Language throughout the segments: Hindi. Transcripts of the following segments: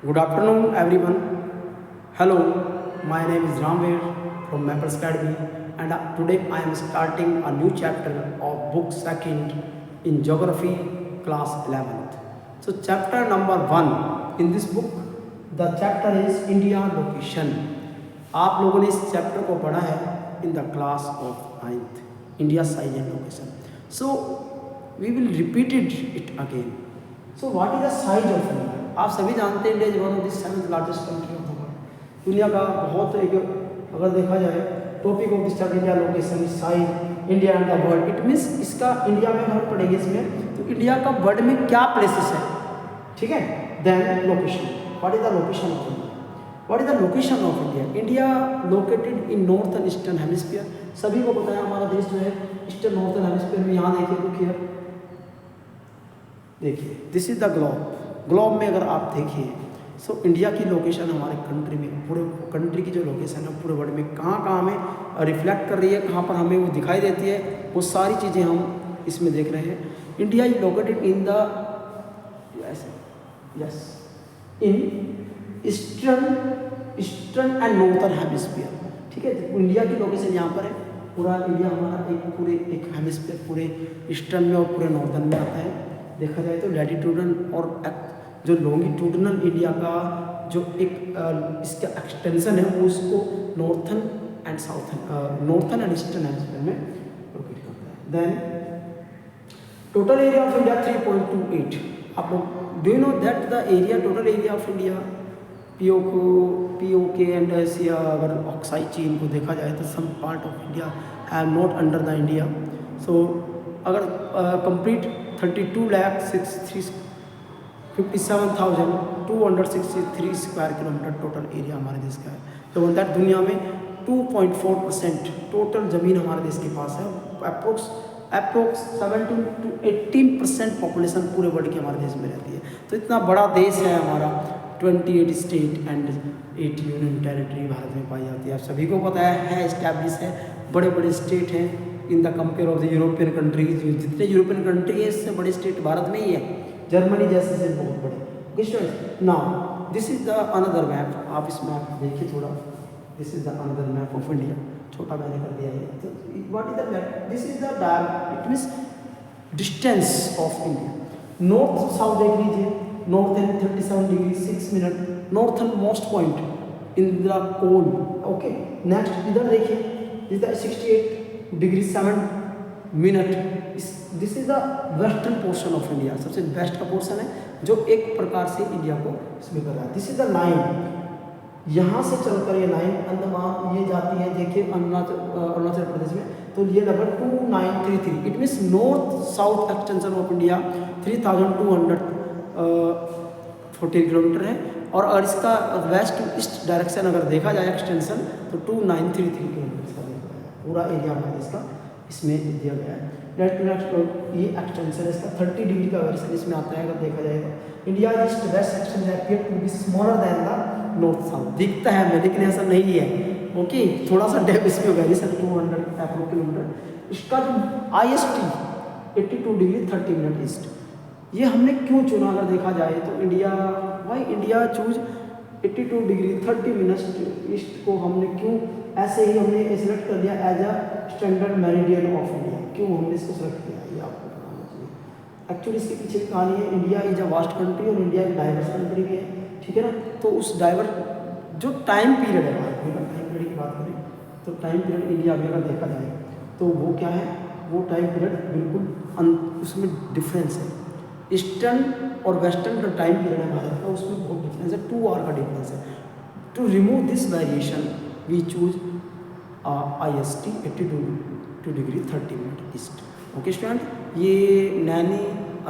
Good afternoon, everyone. Hello, my name is Ramveer from Maples Academy, and today I am starting a new chapter of book second in Geography, class 11th. So, chapter number 1 in this book, the chapter is India location. आप लोगों ने इस चैप्टर को पढ़ा है in the class of 9th, India size and location. So, we will repeat it again. So, what is the size of India? आप सभी जानते हैं India is one of the seventh largest country of the world. दुनिया का बहुत एक अगर देखा जाए topic of this chapter India location size India and the world. It means इसका इंडिया में हम पढ़ेंगे इसमें तो इंडिया का वर्ल्ड में क्या प्लेसेस है, ठीक है. Then location, what is the location of India. What is the location of India. India located in north and eastern hemisphere. सभी को पता है हमारा देश जो है ईस्टर्न नॉर्थन हेमिस्फीयर में. यहाँ देखिए लुक हियर, देखिए this is the globe. Globe में अगर आप देखिए सो इंडिया की लोकेशन हमारे कंट्री में, पूरे कंट्री की जो लोकेशन है पूरे वर्ल्ड में कहाँ कहाँ हमें रिफ्लेक्ट कर रही है, कहाँ पर हमें वो दिखाई देती है, वो सारी चीज़ें हम इसमें देख रहे हैं. India is located in the yes in eastern and northern hemisphere, ठीक है. तो इंडिया की लोकेशन यहाँ पर है. पूरा इंडिया हमारा पूरे एक हेमिस्फीयर पूरे ईस्टर्न में और पूरे नॉर्थन में आता है. देखा जाए तो लैटिट्यूडनल और जो लॉन्गिट्यूडनल इंडिया का जो एक इसका एक्सटेंशन है वो उसको northern and southern northern and eastern hemisphere में लोकेट करता है. Then total area of India 3.28. आप लोग do you know that the area total area of India POK and Asia अगर ऑक्साइड चीन को देखा जाए तो some part of India have not under the India. So अगर complete 32,57,263 square kilometre total area हमारे देश का है. तो दैट दुनिया में 2.4% टोटल ज़मीन हमारे देश के पास है. अप्रोक्स 17 to 18% पॉपुलेशन पूरे वर्ल्ड की हमारे देश में रहती है. तो इतना बड़ा देश है हमारा. 28 state and 8 union territory Bharat में पाई जाती है. आप सभी को पता है इस्टेब्लिश है, बड़े बड़े स्टेट हैं in the compare of the European countries. जितने यूरोपियन कंट्री है इससे बड़े स्टेट भारत में ही है. जर्मनी जैसे से बहुत बड़े. Now this is the another map. आप इस मैप देखिए थोड़ा. This is the another map of India. छोटा मैंने कर दिया है. तो what is the map. This is the it means distance of India. North south देख लीजिए. Northern 37 degree 6 minute northern most point in the col. Okay. Next इधर देखिए this is 68 degree 7 minute. This is the western portion of India. सबसे वेस्ट का पोर्शन है जो एक प्रकार से इंडिया को इसमें कर रहा है. This is the line. यहाँ से चलकर ये लाइन अंडमान ये जाती है. देखिए अरुणाचल प्रदेश में. तो ये लगभग 2933. It means north south extension of India 3214 kilometre है. और अगर इसका वेस्ट टू ईस्ट डायरेक्शन अगर देखा जाए एक्सटेंशन तो 2933 किलोमीटर का देखा जाए. पूरा एरिया हमारे इसका इसमें दिया गया है. नेक्स्ट ये एक्सटेंशन इसका 30 डिग्री का वेरिएशन इसमें आता है. अगर देखा जाएगा India east west section appear to be smaller than the north south. दिखता है हमें लेकिन ऐसा नहीं है. ओके. थोड़ा सा डेप इसमें वेरिएशन 200 अप्रोक्स किलोमीटर. इसका जो IST 82 डिग्री 30 मिनट ईस्ट. ये हमने क्यों चुना अगर देखा जाए तो India why India choose 82 degree 30 minute east को हमने क्यों ऐसे ही हमने सिलेक्ट कर दिया as a standard meridian of India. क्यों हमने इसको सेलेक्ट किया ये आपको बताना चाहिए. एक्चुअली इसके पीछे की कहानी है. India is a vast country और इंडिया एक डाइवर्स कंट्री भी है, ठीक है ना. तो उस डाइवर्स जो टाइम पीरियड है टाइम पीरियड की बात करें तो टाइम पीरियड इंडिया में अगर देखा जाए तो वो क्या है, वो टाइम पीरियड बिल्कुल उसमें डिफरेंस है. ईस्टर्न और वेस्टर्न का टाइम पीरियड है भारत का उसमें बहुत डिफरेंस है. 2 आवर का डिफरेंस है. To remove this variation we choose IST 82 degree 30 minute east. Okay student. ये Naini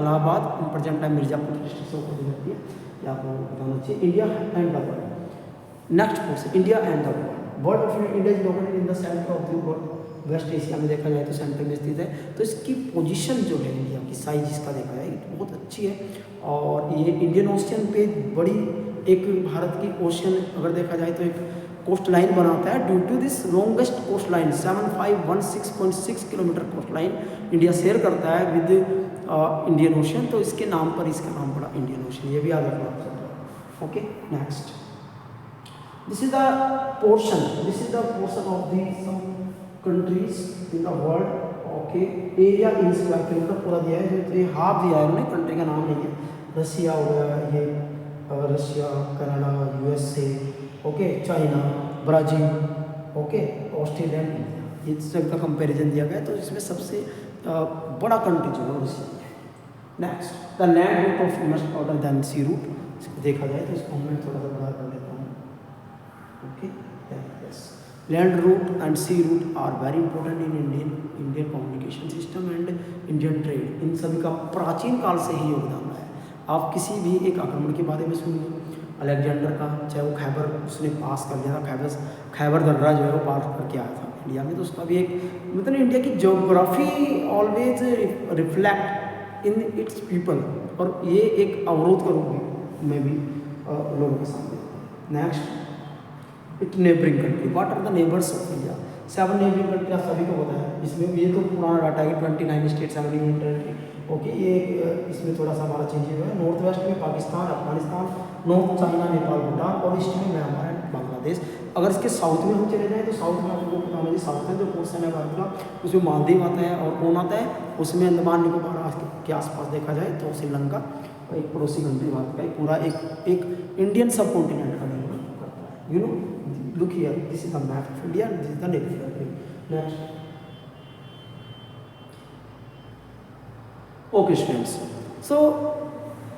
Allahabad present time Mirzapur district से होकर जाती है. ये आप लोगों को बताना चाहिए. India and the world. Next portion India and the world. World of India is located in the centre of the world. West Asia में देखा जाए तो सेंटर में स्थित है. तो इसकी पोजीशन जो है इंडिया की साइज इसका देखा जाए तो बहुत अच्छी है. और ये इंडियन ओशियन पे बड़ी एक भारत की ओशियन अगर देखा जाए तो एक कोस्ट लाइन बनाता है. Due to this longest coastline 7516.6 kilometre coastline India share करता है विद इंडियन ओशियन. तो इसके नाम पर इसका नाम पड़ा इंडियन ओशियन. ये भी याद रखना आप. Okay, next. This is the portion. This is the portion of the some countries in the world. Okay, area in square kilometre पूरा दिया है, जो ये हाफ दिया है उन्होंने, कंट्री का नाम नहीं है। रसिया हो गया ये, Russia, Canada, USA, okay, China, Brazil, okay, Australia, India, ये सब का कंपैरिजन दिया गया है। तो इसमें सबसे बड़ा कंट्री जो है रशिया है। Next, the land route of much order than sea route. इसको देखा जाए तो इसको मैं थोड़ा सा बड़ा कर लेता हूँ। Okay, yes, land route and sea route are very important in Indian communication system and Indian trade. इन सभी का प्राचीन काल से ही योगदान है। आप किसी भी एक आक्रमण के बारे में सुनिए, अलेक्जेंडर का, चाहे वो खैबर उसने पास कर लिया था, खैबर दर्रा जो है वो पार करके आया था इंडिया में, तो उसका भी एक मतलब इंडिया की geography always reflect in its people, और ये एक अवरोध का रूप में भी लोगों के सामने। Next, it neighbouring country, what are the neighbours of India? 7 neighbouring country आप सभी को पता है। इसमें ये तो पुराना डाटा है, 29 स्टेट 7 यूनियन टेरिटरी। ओके, ये इसमें थोड़ा सा हमारा चेंज हुआ है। नॉर्थ वेस्ट में पाकिस्तान, अफगानिस्तान, नॉर्थ चाइना, नेपाल, भूटान, और ईस्ट में म्यांमार एंड बांग्लादेश। अगर इसके साउथ में हम चले जाएँ तो साउथ में आपको पता होना चाहिए, साउथ में जो पोर्शन है भारत का, उसमें मालदीव आता है और कौन आता है, उसमें अंडमान निकोबार के आसपास देखा जाए तो श्रीलंका, एक पड़ोसी कंट्री भारत का, पूरा एक इंडियन सब कॉन्टिनेंट का निर्माण करता है। You know, look here, this is the map of India and this is the neighboring country. Next. Okay students, so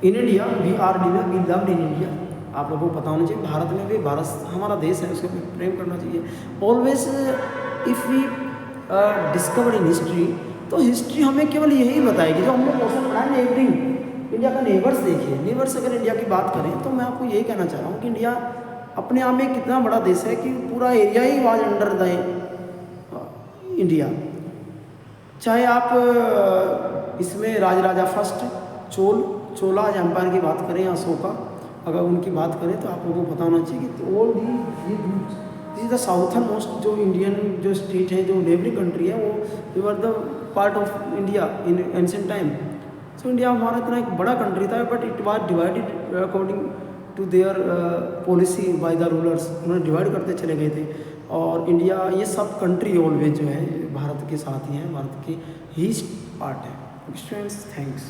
in India we loved in India. आप लोगों को पता होना चाहिए, भारत में भी, भारत हमारा देश है, उसको प्रेम करना चाहिए। Always if we discover in history, तो हिस्ट्री हमें केवल यही बताएगी, जो हमने क्वेश्चन पढ़ा है नेबरिंग इंडिया का। नेबर्स देखिए, नेबर्स अगर इंडिया की बात करें तो मैं आपको यही कहना चाह रहा हूँ कि इंडिया अपने आप में कितना बड़ा देश है कि पूरा area he was under the India. चाहे आप इसमें राजराजा फर्स्ट चोला एम्पायर की बात करें, अशोका, अगर उनकी बात करें तो आप लोगों को पता होना चाहिए कि all this is the southern most जो इंडियन जो स्टेट है, जो नेबरिंग कंट्री है, वो were the part of India in ancient time. So India हमारा इतना एक बड़ा कंट्री था, but it was divided according to their policy by the rulers. उन्होंने डिवाइड करते चले गए थे, और इंडिया ये सब कंट्री ऑलवेज जो है भारत के साथ ही हैं, भारत की ही पार्ट है। Students, thanks.